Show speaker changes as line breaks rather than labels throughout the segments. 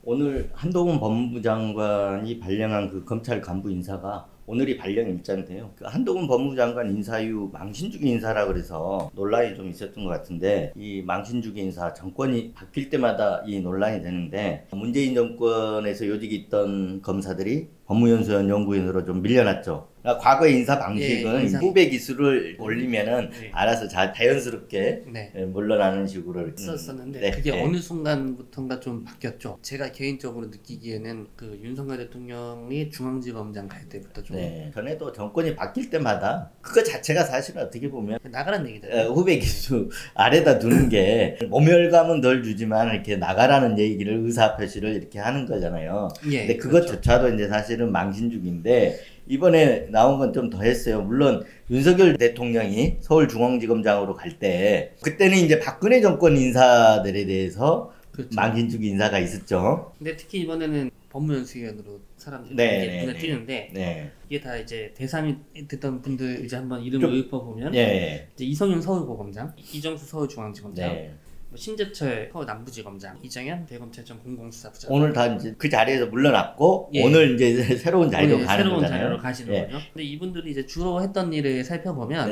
오늘 한동훈 법무부 장관이 발령한 그 검찰 간부 인사가 오늘이 발령 일자인데요. 그 한동훈 법무부 장관 인사 이후 망신주기 인사라 그래서 논란이 좀 있었던 것 같은데, 이 망신주기 인사 정권이 바뀔 때마다 이 논란이 되는데, 문재인 정권에서 요직에 있던 검사들이 법무연수원 연구원으로 좀 밀려났죠. 그러니까 과거의 인사 방식은 후배 기수를 올리면은 알아서 자연스럽게 물러나는 식으로
썼었는데 그게 어느 순간부터인가 좀 바뀌었죠. 제가 개인적으로 느끼기에는 그 윤석열 대통령이 중앙지검장 갈 때부터 좀
전에도 정권이 바뀔 때마다 그거 자체가 사실은 어떻게 보면
나가라는 얘기잖아요.
후배 기수 아래다 두는 게 모멸감은 덜 주지만 이렇게 나가라는 얘기를 의사표시를 이렇게 하는 거잖아요. 근데 그것조차도 이제 사실은 망신주기인데, 이번에 나온 건 좀 더 했어요. 물론 윤석열 대통령이 서울중앙지검장으로 갈 때 그때는 이제 박근혜 정권 인사들에 대해서 망신주기 인사가 있었죠.
근데 특히 이번에는 법무연수위원으로 사람들이 눈에 띄는데 이게 다 이제 대상이 됐던 분들 이제 한번 이름을 읊어보면 이제 이성윤 서울고검장, 이정수 서울중앙지검장, 신재철 서울 남부지검장, 이정현 대검찰청 공공수사부장.
오늘 다 이제 그 자리에서 물러났고 오늘 이제 새로운 자리로 가는
새로운
거잖아요.
자리로 가시는 거죠. 근데 이분들이 이제 주로 했던 일을 살펴보면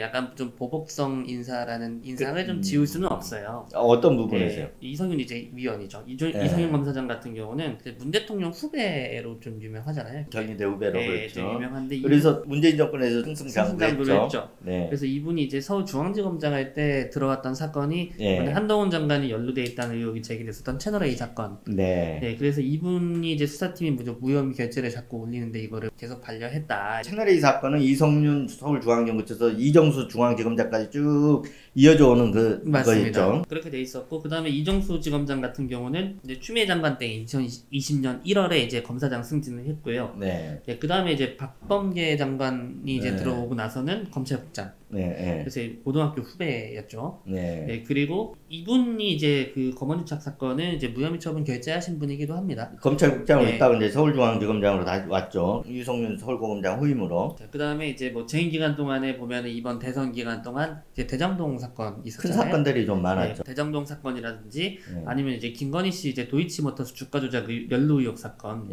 약간 좀 보복성 인사라는 인상을 좀 지울 수는 없어요.
어떤 부분에서요?
이성윤 이제 위원이죠. 이성윤 검사장 같은 경우는 문 대통령 후배로 좀 유명하잖아요.
경희대 후배로 그렇죠.
유명한데
그래서 문재인 정권에서 승승장구를 했죠.
그래서 이분이 이제 서울중앙지검장 할 때 들어왔던 사건이 한동훈 장관이 연루돼 있다는 의혹이 제기됐었던 채널A 사건. 그래서 이분이 이제 수사팀이 무혐의 결재를 자꾸 올리는데 이거를 계속 반려했다.
채널A 사건은 이성윤 서울중앙지검에서 이정수 중앙지검장까지 쭉 이어져 오는 그거였죠.
그렇게 돼 있었고, 그 다음에 이정수 지검장 같은 경우는 이제 추미애 장관 때 2020년 1월에 이제 검사장 승진을 했고요. 그 다음에 이제 박범계 장관이 이제 들어오고 나서는 검찰국장. 그래서 고등학교 후배였죠. 그리고 이분이 이제 그 검언유착 사건을 이제 무혐의 처분 결재하신 분이기도 합니다.
검찰국장으로 있다가 이제 서울중앙지검장으로 다시 왔죠. 유성윤 서울고검장 후임으로.
그 다음에 이제 뭐 재임 기간 동안에 보면은 이번 대선 기간 동안 이제 대장동 사건 있었잖아요.
큰 사건들이 좀 많았죠.
대장동 사건이라든지 아니면 이제 김건희 씨 이제 도이치모터스 주가 조작 연루 의혹 사건,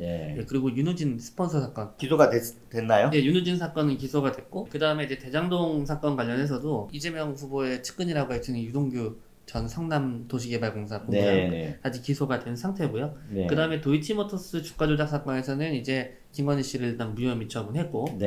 그리고 윤우진 스폰서 사건
기소가 됐나요?
윤우진 사건은 기소가 됐고, 그 다음에 이제 대장동 사건 관련해서도 이재명 후보의 측근이라고 할 수 있는 유동규 전 성남도시개발공사 본부장 아직 기소가 된 상태고요. 그 다음에 도이치모터스 주가 조작 사건에서는 이제 김건희 씨를 일단 무혐의 처분했고,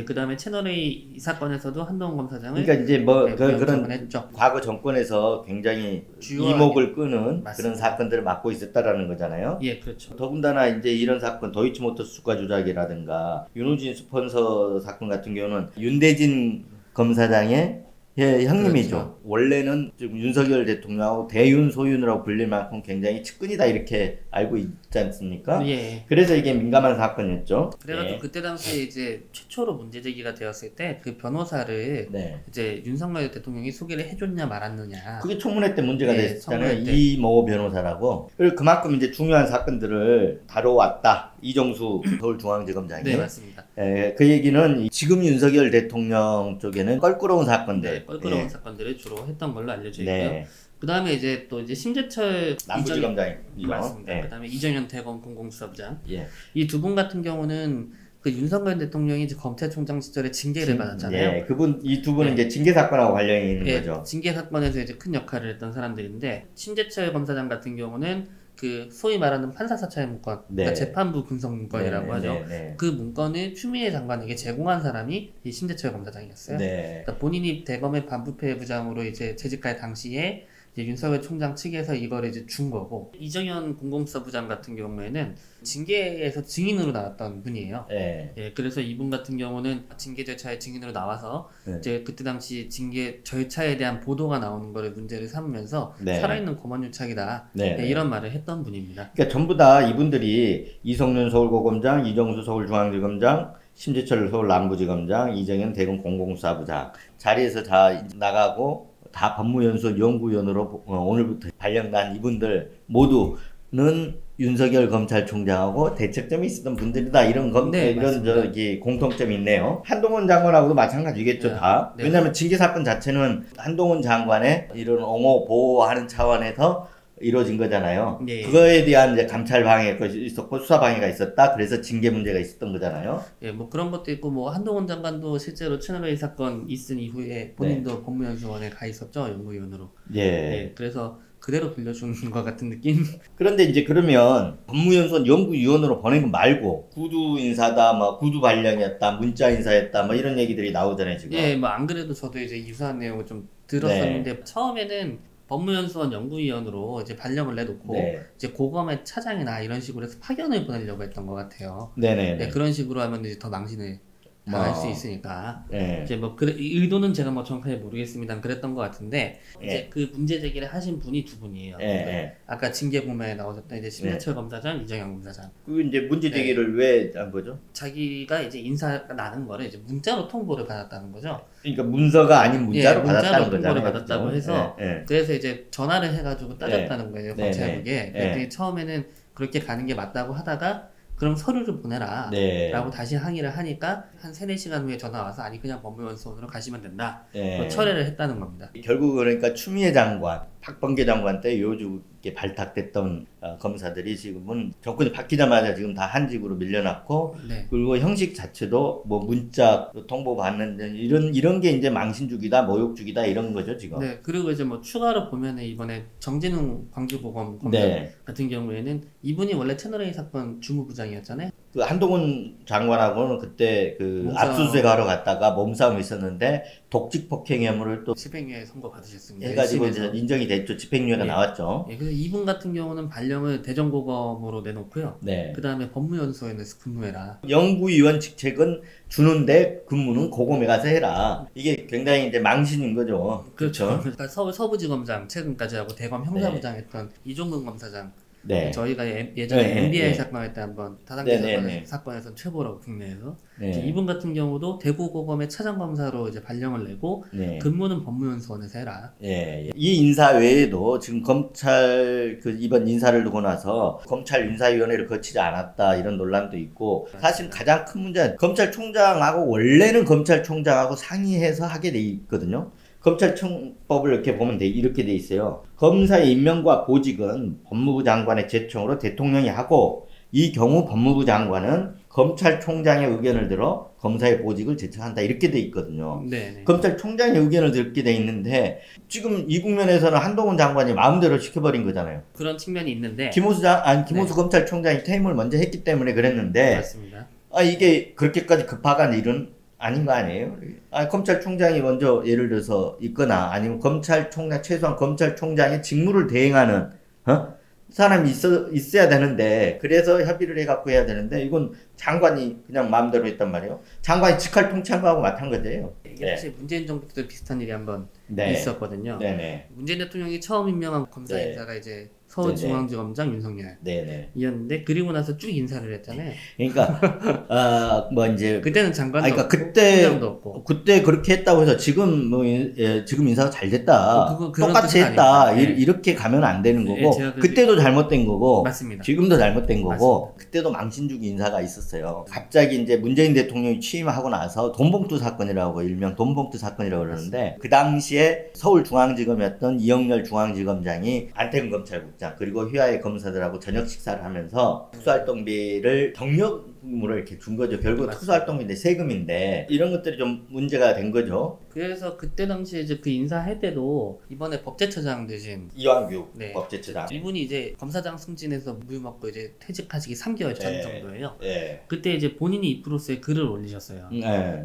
그 다음에 채널A 사건에서도 한동훈 검사장을
그러니까 이제 뭐 그런
했죠.
과거 정권에서 굉장히 이목을 끄는 그런 사건들을 맡고 있었다라는 거잖아요.
그렇죠.
더군다나 이제 이런 사건, 도이치모터스 주가 조작이라든가 윤우진 스폰서 사건 같은 경우는 윤대진 검사장의 형님이죠. 원래는 지금 윤석열 대통령하고 대윤 소윤이라고 불릴 만큼 굉장히 측근이다 이렇게 알고 있지 않습니까? 그래서 이게 민감한 사건이었죠.
그래가지고 그때 당시에 이제 최초로 문제 제기가 되었을 때 그 변호사를 이제 윤석열 대통령이 소개를 해줬냐 말았느냐.
그게 청문회 때 문제가 됐잖아요. 이모 변호사라고. 그리고 그만큼 이제 중요한 사건들을 다뤄왔다. 이정수 서울중앙지검장이.
맞습니다.
그 얘기는 지금 윤석열 대통령 쪽에는 껄끄러운 사건들,
껄끄러운 사건들을 주로 했던 걸로 알려져 있고요. 그 다음에 이제 또 이제 신재철
남부지검장이죠.
맞습니다. 그 다음에 이정현 대검 공공수사부장. 이 두 분 같은 경우는 그 윤석열 대통령이 이제 검찰총장 시절에 징계를 받았잖아요.
이 두 분은 이제 징계 사건하고 관련이 있는 거죠.
징계 사건에서 이제 큰 역할을 했던 사람들인데, 신재철 검사장 같은 경우는 그 소위 말하는 판사 사찰 문건, 그러니까 재판부 분석 문건이라고 하죠. 그 문건을 추미애 장관에게 제공한 사람이 이 신재철 검사장이었어요. 그러니까 본인이 대검의 반부패 부장으로 이제 재직할 당시에 이제 윤석열 총장 측에서 이걸 이제 준 거고, 이정현 공공수사부장 같은 경우에는 징계에서 증인으로 나왔던 분이에요. 그래서 이분 같은 경우는 징계 절차에 증인으로 나와서 이제 그때 당시 징계 절차에 대한 보도가 나오는 거를 문제를 삼으면서 살아있는 검언유착이다 이런 말을 했던 분입니다.
그러니까 전부 다 이분들이 이성윤 서울고검장, 이정수 서울중앙지검장, 심재철 서울남부지검장, 이정현 대검 공공수사부장 자리에서 다 나가고 다 법무연수원 연구위원으로 오늘부터 발령난 이분들 모두는 윤석열 검찰총장하고 대척점이 있었던 분들이다. 이런 공통점이 있네요. 한동훈 장관하고도 마찬가지겠죠, 다. 왜냐하면 징계 사건 자체는 한동훈 장관의 이런 옹호 보호하는 차원에서 이루어진 거잖아요.
예.
그거에 대한 이제 감찰 방해가 있었고 수사 방해가 있었다. 그래서 징계 문제가 있었던 거잖아요.
예, 뭐 그런 것도 있고 뭐 한동훈 장관도 실제로 채널A 사건 있은 이후에 본인도 법무연수원에 가 있었죠, 연구위원으로.
예.
예, 그래서 그대로 빌려주는 것 같은 느낌.
그런데 이제 그러면 법무연수원 연구위원으로 보낸 거 말고 구두 인사다, 뭐 구두 발령이었다, 문자 인사였다, 뭐 이런 얘기들이 나오잖아요 지금.
예, 뭐 안 그래도 저도 이제 유사한 내용을 좀 들었었는데 처음에는 법무연수원 연구위원으로 이제 발령을 내놓고 이제 고검의 차장이나 이런 식으로 해서 파견을 보내려고 했던 것 같아요.
네네.
네, 그런 식으로 하면 이제 더 망신을 당할 수 있으니까.
네.
이제 뭐 의도는 제가 뭐 정확하게 모르겠습니다만 그랬던 것 같은데 이제 그 문제 제기를 하신 분이 두 분이에요. 아까 징계부매에 나오셨던 이제 심재철 검사장, 이정영 검사장.
그 이제 문제 제기를 왜 한 거죠?
자기가 이제 인사가 나는 거를 이제 문자로 통보를 받았다는 거죠.
그러니까 문서가 아닌 문자로 받았다는
통보를
거잖아요.
받았다고 해서 그래서 이제 전화를 해가지고 따졌다는 거예요. 검찰국에. 그랬더니 처음에는 그렇게 가는 게 맞다고 하다가 그럼 서류를 보내라 라고 다시 항의를 하니까 한 3-4시간 후에 전화 와서 아니 그냥 법무연수원으로 가시면 된다. 철회를 했다는 겁니다.
결국 그러니까 추미애 장관, 박범계 장관 때 요주 이렇게 발탁됐던 검사들이 지금은 정권이 바뀌자마자 지금 다 한직으로 밀려났고 그리고 형식 자체도 뭐 문자 통보 받는 이런 게 이제 망신주기다, 모욕주기다 이런 거죠 지금.
네, 그리고 이제 뭐 추가로 보면은 이번에 정진웅 광주고검 검사 같은 경우에는 이분이 원래 채널A 사건 주무부장이었잖아요.
그 한동훈 장관하고는 그때 그 압수수색 하러 갔다가 몸싸움이 있었는데 독직 폭행 혐의를 또
집행유예 선고 받으셨습니다.
해가지고 이제 인정이 됐죠. 집행유예가 나왔죠.
그래서 이분 같은 경우는 발령을 대전고검으로 내놓고요. 그 다음에 법무연수원에서 근무해라.
연구위원 직책은 주는데 근무는 고검에 가서 해라. 이게 굉장히 이제 망신인 거죠.
그렇죠. 그러니까 서울 서부지검장 최근까지 하고 대검 형사부장 했던 이종근 검사장. 저희가 예전에 MBI 사건할 때 한번 다단계 사건에서 최고라고 국내에서 이분 같은 경우도 대구고검의 차장검사로 이제 발령을 내고 근무는 법무연수원에서 해라. 이
인사 외에도 지금 검찰 그 이번 인사를 두고 나서 검찰 인사위원회를 거치지 않았다 이런 논란도 있고 사실 가장 큰 문제는 검찰총장하고 원래는 검찰총장하고 상의해서 하게 돼 있거든요. 검찰청법을 이렇게 보면 이렇게 돼 있어요. 검사의 임명과 보직은 법무부 장관의 제청으로 대통령이 하고 이 경우 법무부 장관은 검찰총장의 의견을 들어 검사의 보직을 제청한다 이렇게 돼 있거든요. 검찰총장의 의견을 듣게 돼 있는데 지금 이 국면에서는 한동훈 장관이 마음대로 시켜버린 거잖아요.
그런 측면이 있는데
김호수 검찰총장이 퇴임을 먼저 했기 때문에 그랬는데
맞습니다.
이게 그렇게까지 급박한 일은 아닌 거 아니에요? 검찰총장이 먼저 예를 들어서 있거나 아니면 검찰총장, 최소한 검찰총장의 직무를 대행하는, 사람이 있어야 되는데, 그래서 협의를 해갖고 해야 되는데, 이건 장관이 그냥 마음대로 했단 말이에요. 장관이 직할 통치한 거하고 마찬가지예요.
이게 사실 문재인 정부 때도 비슷한 일이 한번 있었거든요. 문재인 대통령이 처음 임명한 검사 인사가 이제 서울중앙지검장 윤석열 이었는데 그리고 나서 쭉 인사를 했잖아요.
그러니까 뭐 이제
그때는 장관도
그러니까
없고
그때 그렇게 했다고 해서 지금 뭐 지금 인사가 잘 됐다 똑같이 했다 이렇게 가면 안 되는 거고 그때도 잘못된 거고
맞습니다.
지금도 잘못된 거고 그때도 망신주기 인사가 있었어요. 갑자기 이제 문재인 대통령이 취임하고 나서 돈봉투 사건이라고 일명 돈봉투 사건이라고 그러는데 그 당시에 서울중앙지검이었던 이영렬 중앙지검장이 안태근 검찰국장 그리고 휘하의 검사들하고 저녁 식사를 하면서 특수활동비를 경력으로 이렇게 준 거죠. 결국 특수활동비인데 세금인데 이런 것들이 좀 문제가 된 거죠.
그래서 그때 당시에 이제 그 인사할 때도 이번에 법제처장 되신
이완규 법제처장
이분이 이제 검사장 승진해서 물 먹고 이제 퇴직하시기 3개월 전 정도예요. 그때 이제 본인이 이프로스에 글을 올리셨어요.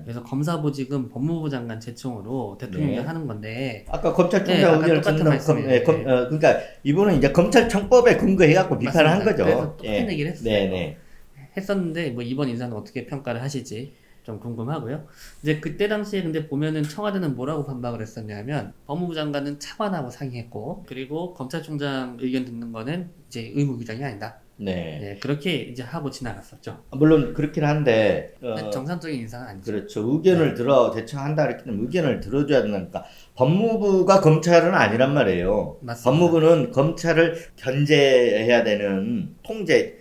그래서 검사보직은 법무부 장관 제청으로 대통령이 하는 건데
아까 검찰총장 의견을 듣는 그러니까 이분은 이제 검찰청법에 근거해갖고 비판을 한 거죠.
그래서 똑같은 얘기를 했어요. 했었는데 뭐 이번 인사는 어떻게 평가를 하실지 좀 궁금하고요. 이제 그때 당시에 근데 보면은 청와대는 뭐라고 반박을 했었냐면 법무부 장관은 차관하고 상의했고 그리고 검찰총장 의견 듣는 거는 이제 의무규정이 아니다. 그렇게 이제 하고 지나갔었죠.
물론 그렇긴 한데
정상적인 인사는 아니죠.
그렇죠. 의견을 들어 대처한다 이렇게 되면 의견을 들어줘야 된다니까. 법무부가 검찰은 아니란 말이에요.
맞습니다.
법무부는 검찰을 견제해야 되는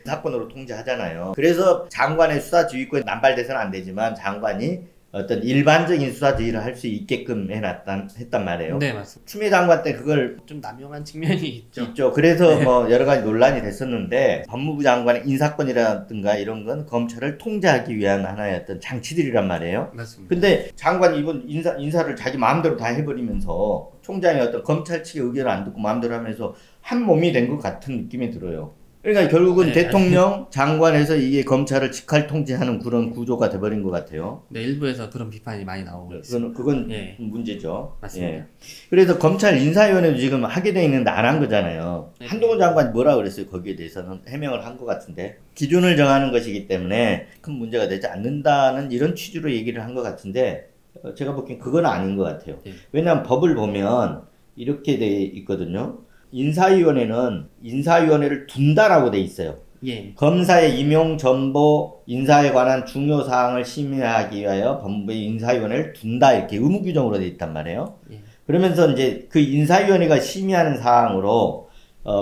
사건으로 통제하잖아요. 그래서 장관의 수사 지휘권이 남발돼서는 안 되지만 장관이 어떤 일반적인 수사 지휘를 할 수 있게끔 했단 말이에요.
네, 맞습니다.
추미애 장관 때 그걸
좀 남용한 측면이 있죠.
그래서 뭐 여러 가지 논란이 됐었는데 법무부 장관의 인사권이라든가 이런 건 검찰을 통제하기 위한 하나의 어떤 장치들이란 말이에요.
맞습니다.
근데 장관이 이번 인사를 자기 마음대로 다 해버리면서 총장이 어떤 검찰 측의 의견을 안 듣고 마음대로 하면서 한 몸이 된 것 같은 느낌이 들어요. 그러니까 결국은
네,
대통령, 장관에서 이게 검찰을 직할 통제하는 그런 구조가 돼버린 것 같아요.
네, 일부에서 그런 비판이 많이 나오고 있습니다.
그건
예.
문제죠.
맞습니다.
예. 그래서 검찰 인사위원회도 지금 하게 돼 있는데 안 한 거잖아요.
네.
한동훈 장관이 뭐라 그랬어요? 거기에 대해서는 해명을 한 것 같은데 기준을 정하는 것이기 때문에 큰 문제가 되지 않는다는 이런 취지로 얘기를 한 것 같은데 제가 보기엔 그건 아닌 것 같아요.
네.
왜냐하면 법을 보면 이렇게 돼 있거든요. 인사위원회는 인사위원회를 둔다라고 돼 있어요.
예.
검사의 임용, 전보, 인사에 관한 중요 사항을 심의하기 위하여 법무부의 인사위원회를 둔다 이렇게 의무규정으로 돼 있단 말이에요.
예.
그러면서 이제 그 인사위원회가 심의하는 사항으로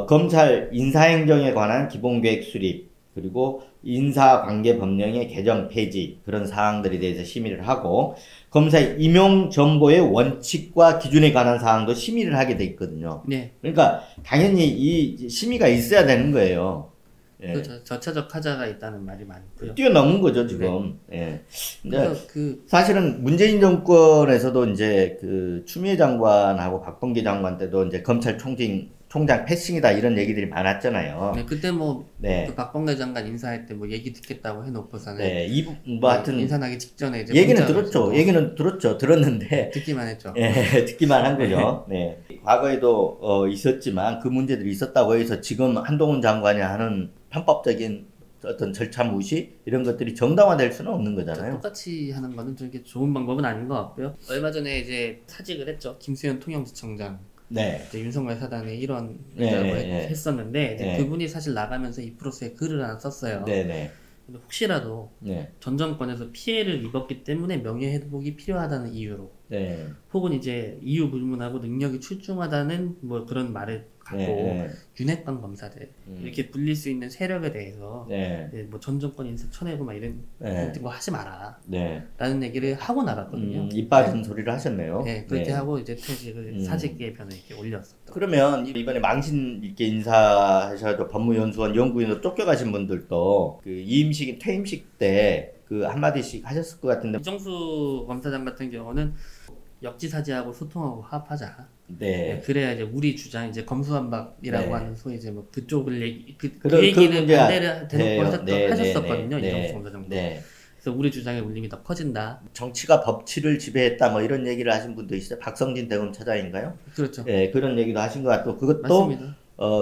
검찰 인사행정에 관한 기본계획 수립 그리고 인사관계법령의 개정 폐지 그런 사항들에 대해서 심의를 하고 검사의 임용 정보의 원칙과 기준에 관한 사항도 심의를 하게 돼 있거든요.
네.
그러니까 당연히 이 심의가 있어야 되는 거예요. 예.
그 저차적 하자가 있다는 말이 많고요.
뛰어넘은 거죠 지금. 예. 근데
그래서
사실은 문재인 정권에서도 이제 그 추미애 장관하고 박범계 장관 때도 이제 검찰총장 패싱이다 이런 얘기들이 많았잖아요.
네, 그때 뭐
네.
그 박범계 장관 인사할 때 뭐 얘기 듣겠다고 해놓고서는
네, 뭐 하여튼
인사하기 직전에 이제
얘기는
문자가
들었죠.
있었고
얘기는 들었는데
듣기만 했죠.
예, 듣기만 한 거죠. 네. 과거에도 있었지만 그 문제들이 있었다고 해서 지금 한동훈 장관이 하는 편법적인 어떤 절차 무시 이런 것들이 정당화될 수는 없는 거잖아요.
똑같이 하는 거는 좀 이게 좋은 방법은 아닌 것 같고요. 얼마 전에 이제 사직을 했죠. 김수현 통영지청장.
네.
이제 윤석열 사단의 일원이라고
네.
했었는데 이제
네.
그분이 사실 나가면서 이 프로스에 글을 하나 썼어요.
네네.
근데 혹시라도
네.
전 정권에서 피해를 입었기 때문에 명예회복이 필요하다는 이유로
네.
혹은 이제 이유 불문하고 능력이 출중하다는 뭐 그런 말을 갖고
네.
윤핵관 검사들 이렇게 불릴 수 있는 세력에 대해서
네.
뭐 전 정권 인사 쳐내고 막 이런
네.
거 하지 마라
네.
라는 얘기를 하고 나갔거든요.
입 빠진 소리를 하셨네요.
네, 그렇게
네.
하고 이제 퇴직을 사직의 변을 이렇게 올렸었죠.
그러면 이번에 망신 있게 인사하셔도 법무연수원 연구인으로 쫓겨가신 분들도 그 이임식, 퇴임식 때 그 한마디씩 하셨을 것 같은데.
이정수 검사장 같은 경우는 역지사지하고 소통하고 화합하자.
네.
네, 그래야 이제 우리 주장 이제 검수완박이라고
네.
하는 소위 이제 뭐 그쪽을 얘기 그
그
얘기를
문제가
반대를 대놓고 하셨었거든요.
네.
이정수 검사장도.
네.
그래서 우리 주장의 울림이 더 커진다.
정치가 법치를 지배했다 뭐 이런 얘기를 하신 분도 있어요. 박성진 대검차장인가요?
그렇죠.
네, 그런 얘기도 하신 것 같고 그것도
맞습니다.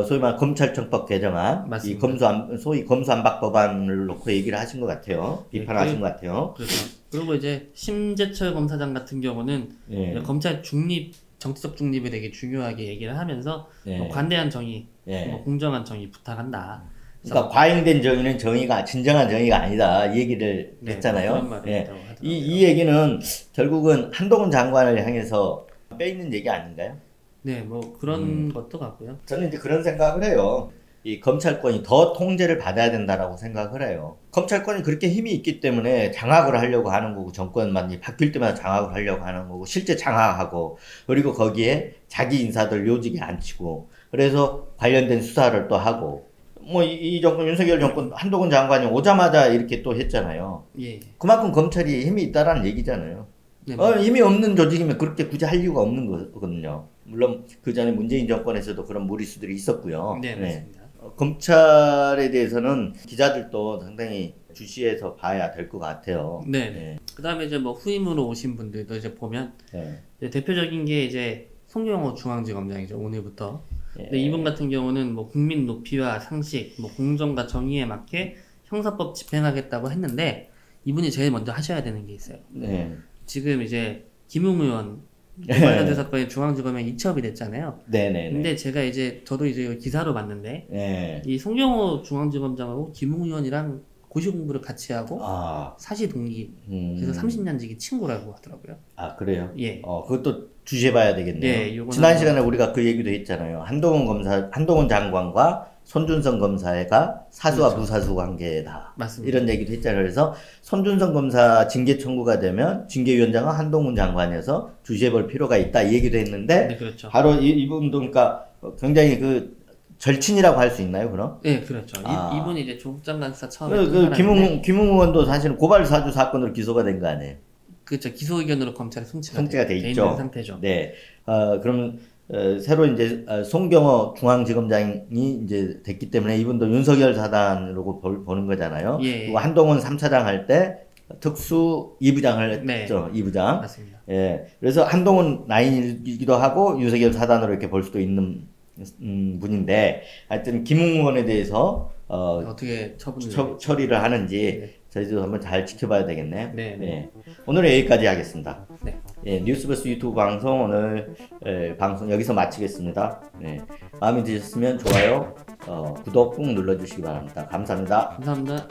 소위 말 검찰청법 개정안,
맞습니다.
이 소위 검수안박 법안을 놓고 얘기를 하신 것 같아요. 비판하신 것 같아요.
그렇죠. 그리고 이제 심재철 검사장 같은 경우는
예.
검찰 중립, 정치적 중립을 되게 중요하게 얘기를 하면서
예.
뭐 관대한 정의,
예.
뭐 공정한 정의 부탁한다.
그러니까 과잉된 정의는 진정한 정의가 아니다 이 얘기를
네,
했잖아요.
그런 말을
예.
했다고 하더라고요.
이 얘기는 결국은 한동훈 장관을 향해서 빼있는 얘기 아닌가요?
네, 뭐 그런 것도 같고요.
저는 이제 그런 생각을 해요. 이 검찰권이 더 통제를 받아야 된다라고 생각을 해요. 검찰권이 그렇게 힘이 있기 때문에 장악을 하려고 하는 거고 정권만 바뀔 때마다 장악을 하려고 하는 거고 실제 장악하고 그리고 거기에 자기 인사들 요직에 앉히고 그래서 관련된 수사를 또 하고 뭐 이 정권 윤석열 정권 한동훈 장관이 오자마자 이렇게 또 했잖아요.
예.
그만큼 검찰이 힘이 있다라는 얘기잖아요.
네,
힘이 없는 조직이면 그렇게 굳이 할 이유가 없는 거거든요. 물론 그 전에 문재인 정권에서도 그런 무리수들이 있었고요.
네, 맞습니다.
검찰에 대해서는 기자들도 상당히 주시해서 봐야 될 것 같아요.
네.
네.
그다음에 이제 뭐 후임으로 오신 분들도 이제 보면
네.
이제 대표적인 게 이제 송영호 중앙지검장이죠. 오늘부터.
네.
근데 이분 같은 경우는 뭐 국민 높이와 상식, 뭐 공정과 정의에 맞게 형사법 집행하겠다고 했는데 이분이 제일 먼저 하셔야 되는 게 있어요.
네.
지금 이제 김웅 의원 노발사주 사건이 중앙지검에 이첩이 됐잖아요.
네네.
근데 제가 이제 저도 이제 기사로 봤는데
네.
이 송영호 중앙지검장하고 김웅 의원이랑 고시 공부를 같이 하고 사시 동기 그래서 30년 지기 친구라고 하더라고요.
아 그래요?
예.
그것도 주시해봐야 되겠네요.
네, 요거는
지난 시간에 우리가 그 얘기도 했잖아요. 한동훈 장관과 손준성 검사가 사수와
그렇죠.
부사수 관계다.
맞습니다.
이런 얘기도 했잖아요. 그래서 손준성 검사 징계 청구가 되면 징계위원장은 한동훈 장관이어서 주시해볼 필요가 있다 이 얘기도 했는데
네, 그렇죠.
바로 이분도 그러니까 굉장히 그 절친이라고 할 수 있나요, 그럼?
네, 그렇죠.
아.
이분이 이제 조국 장관 수사 처음에 했던
김웅 의원도 사실은 고발 사주 사건으로 기소가 된 거 아니에요?
그렇죠. 기소 의견으로 검찰에 송치가
돼 있죠.
있는 상태죠.
네. 그러면 새로 이제 송경호 중앙지검장이 이제 됐기 때문에 이분도 윤석열 사단으로 보는 거잖아요.
예.
그리고 한동훈 3차장 할 때 특수 2부장을
네.
했죠. 2부장.
맞습니다.
예. 그래서 한동훈 라인이기도 하고 윤석열 사단으로 이렇게 볼 수도 있는 분인데 하여튼 김웅 의원에 대해서
어떻게
처리를 하는지
네.
저희도 한번 잘 지켜봐야 되겠네.
네, 네.
오늘은 여기까지 하겠습니다.
네.
예, 뉴스버스 유튜브 방송 오늘 방송 여기서 마치겠습니다. 네. 마음에 드셨으면 좋아요, 구독 꾹 눌러주시기 바랍니다. 감사합니다.
감사합니다.